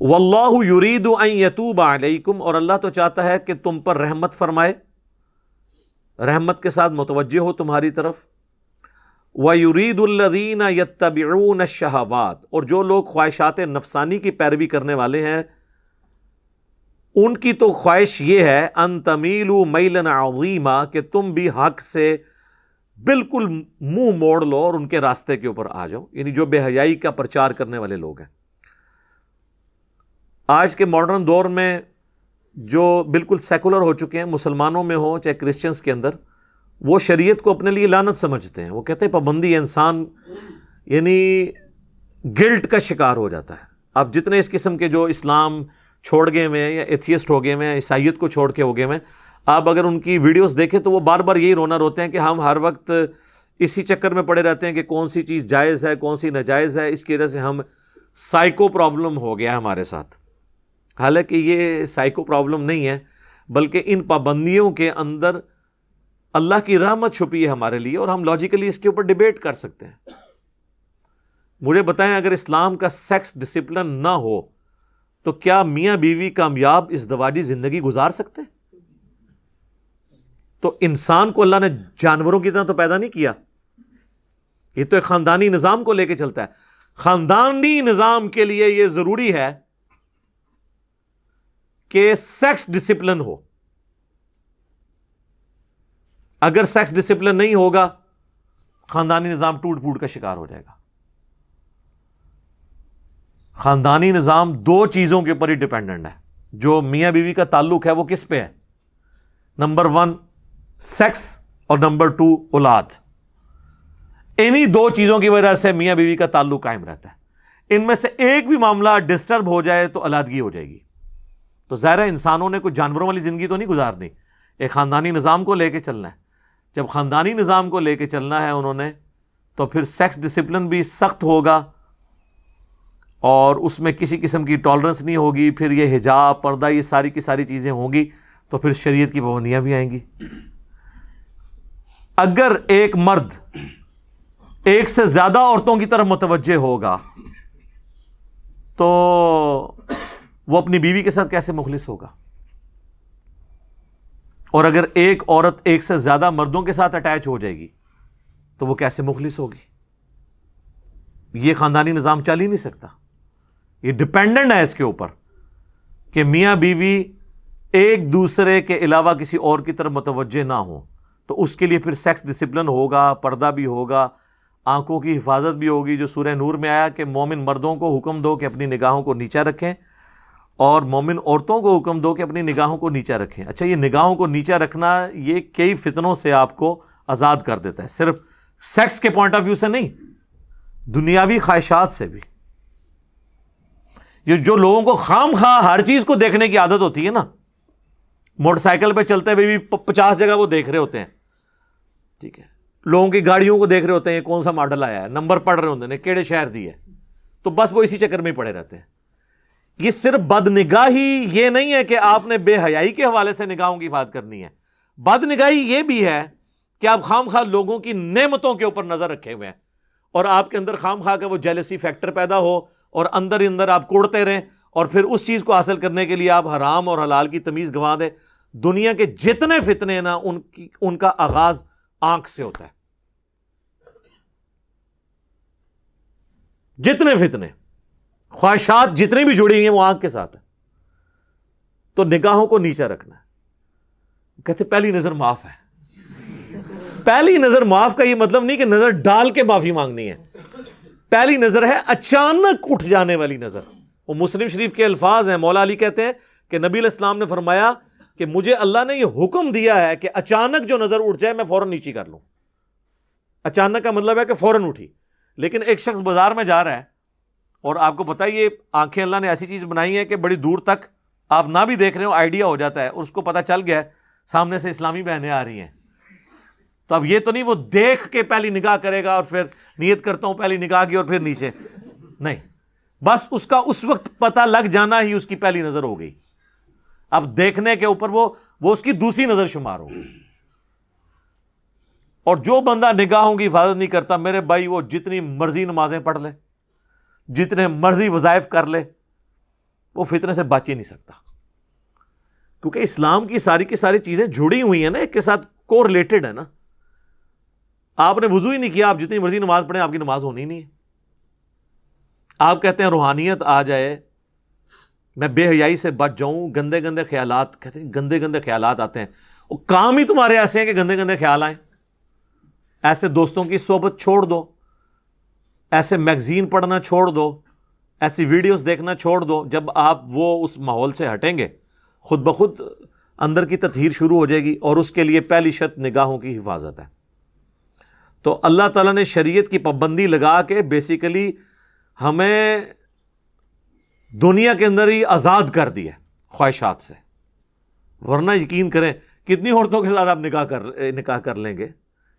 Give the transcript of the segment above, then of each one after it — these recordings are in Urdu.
واللہ یرید ان یتوب علیکم، اور اللہ تو چاہتا ہے کہ تم پر رحمت فرمائے، رحمت کے ساتھ متوجہ ہو تمہاری طرف. وَيُرِيدُ الَّذِينَ يَتَّبِعُونَ الشَّهَوَاتِ، اور جو لوگ خواہشات نفسانی کی پیروی کرنے والے ہیں ان کی تو خواہش یہ ہے ان تمیلوا میلا عظیما، کہ تم بھی حق سے بالکل منہ موڑ لو اور ان کے راستے کے اوپر آ جاؤ، یعنی جو بے حیائی کا پرچار کرنے والے لوگ ہیں. آج کے ماڈرن دور میں جو بالکل سیکولر ہو چکے ہیں، مسلمانوں میں ہو چاہے کرسچنز کے اندر، وہ شریعت کو اپنے لیے لعنت سمجھتے ہیں. وہ کہتے ہیں پابندی انسان یعنی گلٹ کا شکار ہو جاتا ہے. اب جتنے اس قسم کے جو اسلام چھوڑ گئے ہوئے ہیں یا ایتھیسٹ ہو گئے ہوئے ہیں، عیسائیت کو چھوڑ کے ہو گئے ہوئے ہیں، آپ اگر ان کی ویڈیوز دیکھیں تو وہ بار بار یہی رونا روتے ہیں کہ ہم ہر وقت اسی چکر میں پڑے رہتے ہیں کہ کون سی چیز جائز ہے کون سی ناجائز ہے، اس کی وجہ سے ہم سائیکو پرابلم ہو گیا ہے ہمارے ساتھ. حالانکہ یہ سائیکو پرابلم نہیں ہے، بلکہ ان پابندیوں کے اندر اللہ کی رحمت چھپی ہے ہمارے لیے، اور ہم لاجیکلی اس کے اوپر ڈیبیٹ کر سکتے ہیں. مجھے بتائیں اگر اسلام کا سیکس ڈسپلن نہ ہو تو کیا میاں بیوی کامیاب ازدواجی زندگی گزار سکتے؟ تو انسان کو اللہ نے جانوروں کی طرح تو پیدا نہیں کیا، یہ تو ایک خاندانی نظام کو لے کے چلتا ہے. خاندانی نظام کے لیے یہ ضروری ہے کہ سیکس ڈسپلن ہو. اگر سیکس ڈسپلن نہیں ہوگا خاندانی نظام ٹوٹ پھوٹ کا شکار ہو جائے گا. خاندانی نظام دو چیزوں کے اوپر ہی ڈیپینڈنٹ ہے. جو میاں بیوی کا تعلق ہے وہ کس پہ ہے؟ نمبر 1 سیکس اور نمبر 2 اولاد. انہی دو چیزوں کی وجہ سے میاں بیوی کا تعلق قائم رہتا ہے. ان میں سے ایک بھی معاملہ ڈسٹرب ہو جائے تو علیحدگی ہو جائے گی. تو ظاہر ہے انسانوں نے کوئی جانوروں والی زندگی تو نہیں گزارنی، ایک خاندانی نظام کو لے کے چلنا ہے. جب خاندانی نظام کو لے کے چلنا ہے انہوں نے، تو پھر سیکس ڈسپلن بھی سخت ہوگا اور اس میں کسی قسم کی ٹالرنس نہیں ہوگی. پھر یہ حجاب پردہ یہ ساری کی ساری چیزیں ہوں گی، تو پھر شریعت کی پابندیاں بھی آئیں گی. اگر ایک مرد ایک سے زیادہ عورتوں کی طرف متوجہ ہوگا تو وہ اپنی بیوی کے ساتھ کیسے مخلص ہوگا؟ اور اگر ایک عورت ایک سے زیادہ مردوں کے ساتھ اٹیچ ہو جائے گی تو وہ کیسے مخلص ہوگی؟ یہ خاندانی نظام چل ہی نہیں سکتا. یہ ڈیپینڈنٹ ہے اس کے اوپر کہ میاں بیوی ایک دوسرے کے علاوہ کسی اور کی طرف متوجہ نہ ہو. تو اس کے لیے پھر سیکس ڈسپلن ہوگا، پردہ بھی ہوگا، آنکھوں کی حفاظت بھی ہوگی. جو سورہ نور میں آیا کہ مومن مردوں کو حکم دو کہ اپنی نگاہوں کو نیچا رکھیں، اور مومن عورتوں کو حکم دو کہ اپنی نگاہوں کو نیچا رکھیں. اچھا، یہ نگاہوں کو نیچا رکھنا یہ کئی فتنوں سے آپ کو آزاد کر دیتا ہے، صرف سیکس کے پوائنٹ آف ویو سے نہیں، دنیاوی خواہشات سے بھی. یہ جو لوگوں کو خام خواہ ہر چیز کو دیکھنے کی عادت ہوتی ہے نا، موٹر سائیکل پہ چلتے ہوئے بھی 50 جگہ وہ دیکھ رہے ہوتے ہیں، ٹھیک ہے، لوگوں کی گاڑیوں کو دیکھ رہے ہوتے ہیں کون سا ماڈل آیا ہے، نمبر پڑھ رہے ہوتے ہیں کیڑے شہر دی ہے، تو بس وہ اسی چکر میں ہی پڑے رہتے ہیں. یہ صرف بد نگاہی یہ نہیں ہے کہ آپ نے بے حیائی کے حوالے سے نگاہوں کی حفاظت کرنی ہے. بد نگاہی یہ بھی ہے کہ آپ خام خواہ لوگوں کی نعمتوں کے اوپر نظر رکھے ہوئے ہیں، اور آپ کے اندر خام خواہ کا وہ جیلسی فیکٹر پیدا ہو، اور اندر ہی اندر آپ کوڑتے رہیں، اور پھر اس چیز کو حاصل کرنے کے لیے آپ حرام اور حلال کی تمیز گنوا دیں. دنیا کے جتنے فتنے ہیں نا ان کا آغاز آنکھ سے ہوتا ہے. جتنے فتنے خواہشات جتنی بھی جڑی ہیں وہ آنکھ کے ساتھ ہے. تو نگاہوں کو نیچا رکھنا ہے. کہتے پہلی نظر معاف ہے. پہلی نظر معاف کا یہ مطلب نہیں کہ نظر ڈال کے معافی مانگنی ہے. پہلی نظر ہے اچانک اٹھ جانے والی نظر. وہ مسلم شریف کے الفاظ ہیں. مولا علی کہتے ہیں کہ نبی علیہ السلام نے فرمایا کہ مجھے اللہ نے یہ حکم دیا ہے کہ اچانک جو نظر اٹھ جائے میں فوراً نیچی کر لوں. اچانک کا مطلب ہے کہ فوراً اٹھی. لیکن ایک شخص بازار میں جا رہا ہے اور آپ کو پتا یہ آنکھیں اللہ نے ایسی چیز بنائی ہے کہ بڑی دور تک آپ نہ بھی دیکھ رہے ہو آئیڈیا ہو جاتا ہے, اور اس کو پتا چل گیا سامنے سے اسلامی بہنیں آ رہی ہیں. تو اب یہ تو نہیں وہ دیکھ کے پہلی نگاہ کرے گا اور پھر نیت کرتا ہوں پہلی نگاہ کی اور پھر نیچے, نہیں, بس اس کا اس وقت پتہ لگ جانا ہی اس کی پہلی نظر ہو گئی. اب دیکھنے کے اوپر وہ اس کی دوسری نظر شمار ہوگی. اور جو بندہ نگاہوں کی حفاظت نہیں کرتا میرے بھائی, وہ جتنی مرضی نمازیں پڑھ لے, جتنے مرضی وظائف کر لے, وہ فتنے سے بچ ہی نہیں سکتا، کیونکہ اسلام کی ساری چیزیں جڑی ہوئی ہیں نا، ایک کے ساتھ کو ریلیٹڈ ہے نا. آپ نے وضو ہی نہیں کیا، آپ جتنی مرضی نماز پڑھیں آپ کی نماز ہونی نہیں ہے. آپ کہتے ہیں روحانیت آ جائے، میں بے حیائی سے بچ جاؤں، گندے گندے خیالات، کہتے ہیں گندے گندے خیالات آتے ہیں. وہ کام ہی تمہارے ایسے ہیں کہ گندے گندے خیال آئیں. ایسے دوستوں کی صحبت چھوڑ دو، ایسے میگزین پڑھنا چھوڑ دو، ایسی ویڈیوز دیکھنا چھوڑ دو. جب آپ وہ اس ماحول سے ہٹیں گے، خود بخود اندر کی تطہیر شروع ہو جائے گی. اور اس کے لیے پہلی شرط نگاہوں کی حفاظت ہے. تو اللہ تعالیٰ نے شریعت کی پابندی لگا کے بیسیکلی ہمیں دنیا کے اندر ہی آزاد کر دیا خواہشات سے. ورنہ یقین کریں کتنی عورتوں کے ساتھ آپ نکاح کر لیں گے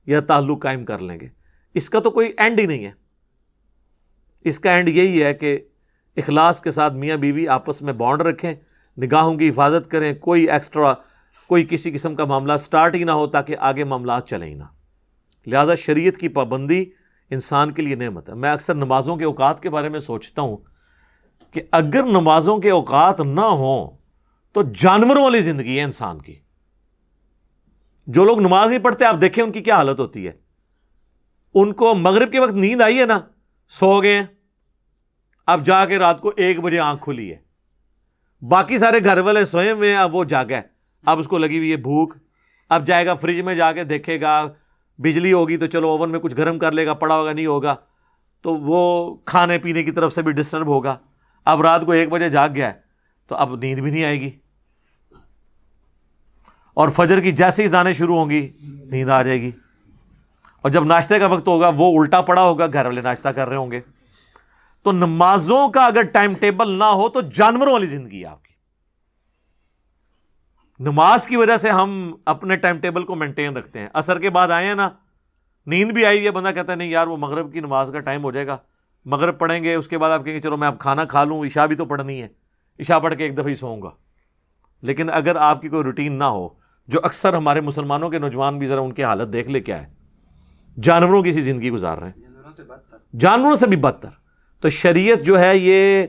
یا تعلق قائم کر لیں گے، اس کا تو کوئی اینڈ ہی نہیں ہے. اس کا اینڈ یہی ہے کہ اخلاص کے ساتھ میاں بیوی آپس میں بانڈ رکھیں، نگاہوں کی حفاظت کریں، کوئی ایکسٹرا کوئی کسی قسم کا معاملہ سٹارٹ ہی نہ ہو تاکہ آگے معاملات چلیں ہی نہ. لہذا شریعت کی پابندی انسان کے لیے نعمت ہے. میں اکثر نمازوں کے اوقات کے بارے میں سوچتا ہوں کہ اگر نمازوں کے اوقات نہ ہوں تو جانوروں والی زندگی ہے انسان کی. جو لوگ نماز نہیں پڑھتے آپ دیکھیں ان کی کیا حالت ہوتی ہے. ان کو مغرب کے وقت نیند آئی ہے نا، سو گئے ہیں، اب جا کے رات کو 1 بجے آنکھ کھلی ہے، باقی سارے گھر والے سوئے ہوئے ہیں، اب وہ جاگا ہے، اب اس کو لگی ہوئی ہے بھوک، اب جائے گا فریج میں جا کے دیکھے گا، بجلی ہوگی تو چلو اوون میں کچھ گرم کر لے گا، پڑا ہوگا نہیں ہوگا تو وہ کھانے پینے کی طرف سے بھی ڈسٹرب ہوگا. اب رات کو 1 بجے جاگ گیا ہے تو اب نیند بھی نہیں آئے گی، اور فجر کی جیسے ہی اذانیں شروع ہوں گی نیند آ جائے گی. اور جب ناشتے کا وقت ہوگا وہ الٹا پڑا ہوگا، گھر والے ناشتہ کر رہے ہوں گے. تو نمازوں کا اگر ٹائم ٹیبل نہ ہو تو جانوروں والی زندگی ہے آپ کی. نماز کی وجہ سے ہم اپنے ٹائم ٹیبل کو مینٹین رکھتے ہیں. عصر کے بعد آئے ہیں نا، نیند بھی آئی ہے، بندہ کہتا ہے نہیں یار وہ مغرب کی نماز کا ٹائم ہو جائے گا، مغرب پڑھیں گے، اس کے بعد آپ کہیں گے چلو میں اب کھانا کھا لوں، عشاء بھی تو پڑھنی ہے، عشاء پڑھ کے ایک دفعہ ہی سوؤں گا. لیکن اگر آپ کی کوئی روٹین نہ ہو، جو اکثر ہمارے مسلمانوں کے نوجوان بھی ذرا ان کی حالت دیکھ لے کیا ہے، جانوروں کی سی زندگی گزار رہے ہیں، جانوروں سے بھی بدتر. تو شریعت جو ہے یہ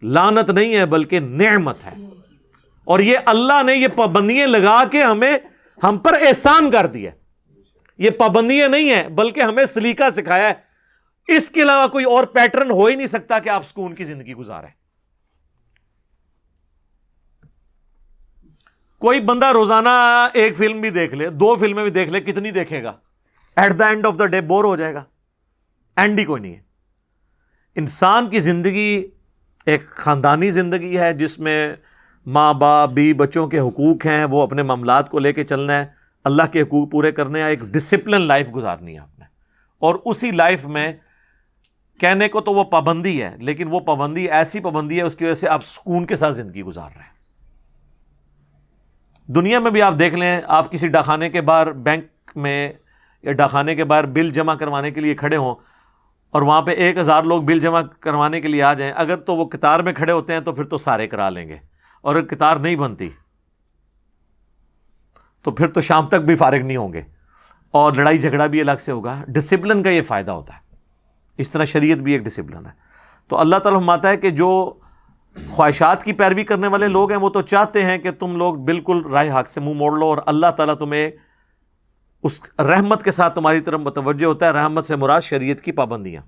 لعنت نہیں ہے بلکہ نعمت ہے، اور یہ اللہ نے یہ پابندیاں لگا کے ہم پر احسان کر دیا. یہ پابندیاں نہیں ہیں بلکہ ہمیں سلیقہ سکھایا ہے. اس کے علاوہ کوئی اور پیٹرن ہو ہی نہیں سکتا کہ آپ سکون کی زندگی گزاریں. کوئی بندہ روزانہ 1 فلم بھی دیکھ لے، 2 فلمیں بھی دیکھ لے، کتنی دیکھے گا؟ At the end of the day bore ہو جائے گا، اینڈ ہی کوئی نہیں ہے. انسان کی زندگی ایک خاندانی زندگی ہے جس میں ماں باپ بیوی بچوں کے حقوق ہیں، وہ اپنے معاملات کو لے کے چلنا ہے، اللہ کے حقوق پورے کرنے ہیں، ایک ڈسپلن لائف گزارنی ہے آپ نے. اور اسی لائف میں کہنے کو تو وہ پابندی ہے، لیکن وہ پابندی ایسی پابندی ہے اس کی وجہ سے آپ سکون کے ساتھ زندگی گزار رہے ہیں. دنیا میں بھی آپ دیکھ لیں، آپ کسی ڈاکخانے کے باہر بینک میں یا ڈاکخانے کے باہر بل جمع کروانے کے لیے کھڑے ہوں اور وہاں پہ 1000 لوگ بل جمع کروانے کے لیے آ جائیں، اگر تو وہ قطار میں کھڑے ہوتے ہیں تو پھر تو سارے کرا لیں گے، اور اگر قطار نہیں بنتی تو پھر تو شام تک بھی فارغ نہیں ہوں گے، اور لڑائی جھگڑا بھی الگ سے ہوگا. ڈسپلن کا یہ فائدہ ہوتا ہے. اس طرح شریعت بھی ایک ڈسپلن ہے. تو اللہ تعالیٰ فرماتا ہے کہ جو خواہشات کی پیروی کرنے والے لوگ ہیں وہ تو چاہتے ہیں کہ تم لوگ بالکل راہ حق سے منہ موڑ لو، اور اللہ تعالیٰ تمہیں اس رحمت کے ساتھ تمہاری طرف متوجہ ہوتا ہے. رحمت سے مراد شریعت کی پابندیاں.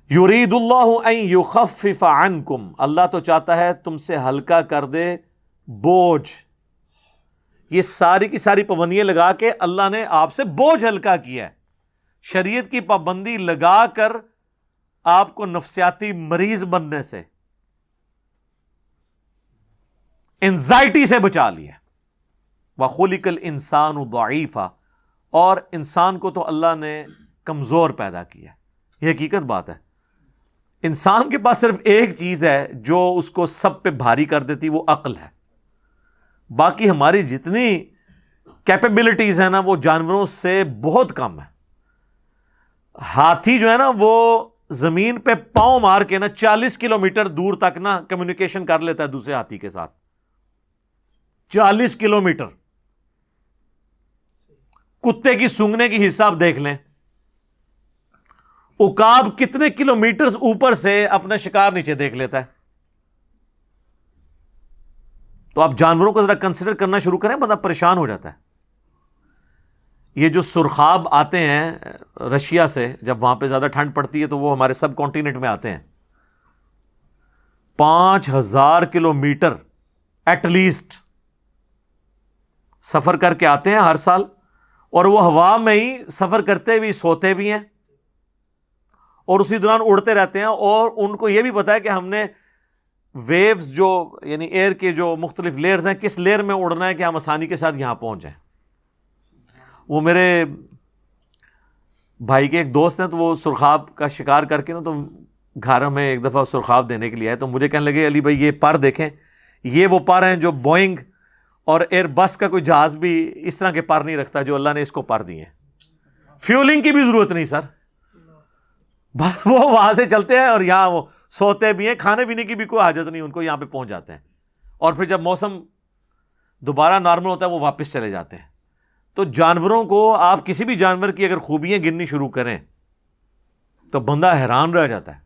یرید اللہ ان یخفف عنکم، اللہ تو چاہتا ہے تم سے ہلکا کر دے بوجھ. یہ ساری کی ساری پابندیاں لگا کے اللہ نے آپ سے بوجھ ہلکا کیا ہے. شریعت کی پابندی لگا کر آپ کو نفسیاتی مریض بننے سے، انزائٹی سے بچا لیا. وَخُلِقَ الْإِنسَانُ ضَعِيفًا، اور انسان کو تو اللہ نے کمزور پیدا کیا. یہ حقیقت بات ہے. انسان کے پاس صرف ایک چیز ہے جو اس کو سب پہ بھاری کر دیتی، وہ عقل ہے. باقی ہماری جتنی کیپیبلٹیز ہیں نا وہ جانوروں سے بہت کم ہے. ہاتھی جو ہے نا وہ زمین پہ پاؤں مار کے نا 40 کلومیٹر دور تک نا کمیونیکیشن کر لیتا ہے دوسرے ہاتھی کے ساتھ. 40 کلومیٹر. کتے کی سونگنے کی حصہ آپ دیکھ لیں، عقاب کتنے کلومیٹرز اوپر سے اپنا شکار نیچے دیکھ لیتا ہے. تو آپ جانوروں کو ذرا کنسیڈر کرنا شروع کریں, بندہ پریشان ہو جاتا ہے. یہ جو سرخاب آتے ہیں رشیا سے, جب وہاں پہ زیادہ ٹھنڈ پڑتی ہے تو وہ ہمارے سب کانٹیننٹ میں آتے ہیں. 5000 کلومیٹر ایٹ لیسٹ سفر کر کے آتے ہیں ہر سال, اور وہ ہوا میں ہی سفر کرتے بھی سوتے بھی ہیں اور اسی دوران اڑتے رہتے ہیں. اور ان کو یہ بھی پتا ہے کہ ہم نے ویوز جو یعنی ایئر کے جو مختلف لیئرز ہیں, کس لیئر میں اڑنا ہے کہ ہم آسانی کے ساتھ یہاں پہنچ جائیں. وہ میرے بھائی کے ایک دوست ہیں, تو وہ سرخاب کا شکار کر کے نا تو گھر میں ایک دفعہ سرخاب دینے کے لیے آئے, تو مجھے کہنے لگے علی بھائی یہ پر دیکھیں, یہ وہ پر ہیں جو بوئنگ اور ایئر بس کا کوئی جہاز بھی اس طرح کے پر نہیں رکھتا جو اللہ نے اس کو پر دیے ہیں. فیولنگ کی بھی ضرورت نہیں سر, بس وہ وہاں سے چلتے ہیں اور یہاں وہ سوتے بھی ہیں, کھانے پینے کی بھی کوئی حاجت نہیں ان کو, یہاں پہ پہنچ جاتے ہیں. اور پھر جب موسم دوبارہ نارمل ہوتا ہے وہ واپس چلے جاتے ہیں. تو جانوروں کو آپ کسی بھی جانور کی اگر خوبیاں گننی شروع کریں تو بندہ حیران رہ جاتا ہے.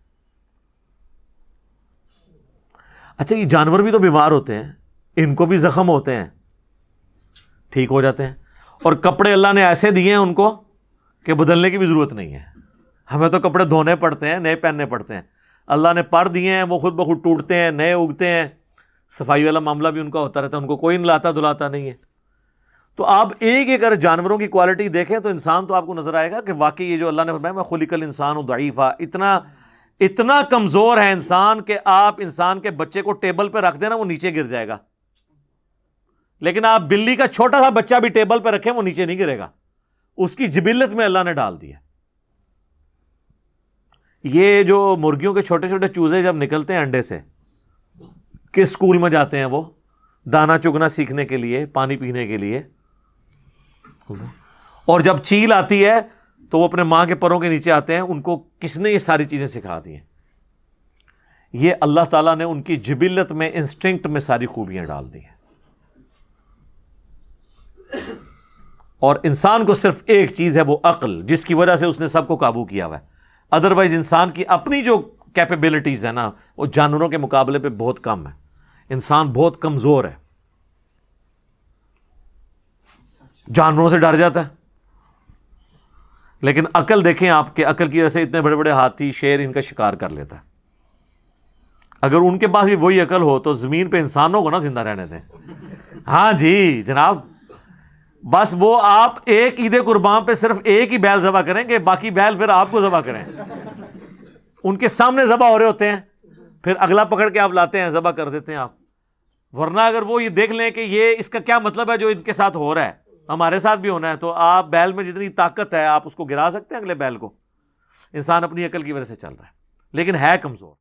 اچھا یہ جانور بھی تو بیمار ہوتے ہیں, ان کو بھی زخم ہوتے ہیں, ٹھیک ہو جاتے ہیں. اور کپڑے اللہ نے ایسے دیے ہیں ان کو کہ بدلنے کی بھی ضرورت نہیں ہے. ہمیں تو کپڑے دھونے پڑتے ہیں, نئے پہننے پڑتے ہیں. اللہ نے پر دیے ہیں, وہ خود بخود ٹوٹتے ہیں, نئے اگتے ہیں. صفائی والا معاملہ بھی ان کا ہوتا رہتا ہے, ان کو کوئی نلاتا دلاتا نہیں ہے. تو آپ ایک ایک اگر جانوروں کی کوالٹی دیکھیں تو انسان تو آپ کو نظر آئے گا کہ واقعی یہ جو اللہ نے فرمایا میں خلق الانسان ضعیفا, اتنا کمزور ہے انسان کہ آپ انسان کے بچے کو ٹیبل پہ رکھ دینا وہ نیچے گر جائے گا, لیکن آپ بلی کا چھوٹا سا بچہ بھی ٹیبل پہ رکھیں وہ نیچے نہیں گرے گا. اس کی جبلت میں اللہ نے ڈال دیا. یہ جو مرغیوں کے چھوٹے چھوٹے چوزے جب نکلتے ہیں انڈے سے, کس اسکول میں جاتے ہیں وہ دانا چگنا سیکھنے کے لیے, پانی پینے کے لیے, اور جب چیل آتی ہے تو وہ اپنے ماں کے پروں کے نیچے آتے ہیں. ان کو کس نے یہ ساری چیزیں سکھا دی ہیں؟ یہ اللہ تعالیٰ نے ان کی جبلت میں, انسٹنکٹ میں ساری خوبیاں ڈال دی ہیں. اور انسان کو صرف ایک چیز ہے, وہ عقل, جس کی وجہ سے اس نے سب کو قابو کیا ہوا ہے. ادروائز انسان کی اپنی جو کیپیبلٹیز ہیں نا وہ جانوروں کے مقابلے پہ بہت کم ہے. انسان بہت کمزور ہے, جانوروں سے ڈر جاتا ہے. لیکن عقل دیکھیں آپ کے, عقل کی وجہ سے اتنے بڑے بڑے ہاتھی شیر ان کا شکار کر لیتا ہے. اگر ان کے پاس بھی وہی عقل ہو تو زمین پہ انسانوں کو نہ زندہ رہنے دیں. ہاں جی جناب, بس وہ آپ ایک عید قربان پہ صرف ایک ہی بیل ذبح کریں گے, باقی بیل پھر آپ کو ذبح کریں. ان کے سامنے ذبح ہو رہے ہوتے ہیں, پھر اگلا پکڑ کے آپ لاتے ہیں, ذبح کر دیتے ہیں آپ. ورنہ اگر وہ یہ دیکھ لیں کہ یہ اس کا کیا مطلب ہے جو ان کے ساتھ ہو رہا ہے, ہمارے ساتھ بھی ہونا ہے, تو آپ بیل میں جتنی طاقت ہے آپ اس کو گرا سکتے ہیں اگلے بیل کو. انسان اپنی عقل کی وجہ سے چل رہا ہے لیکن ہے کمزور.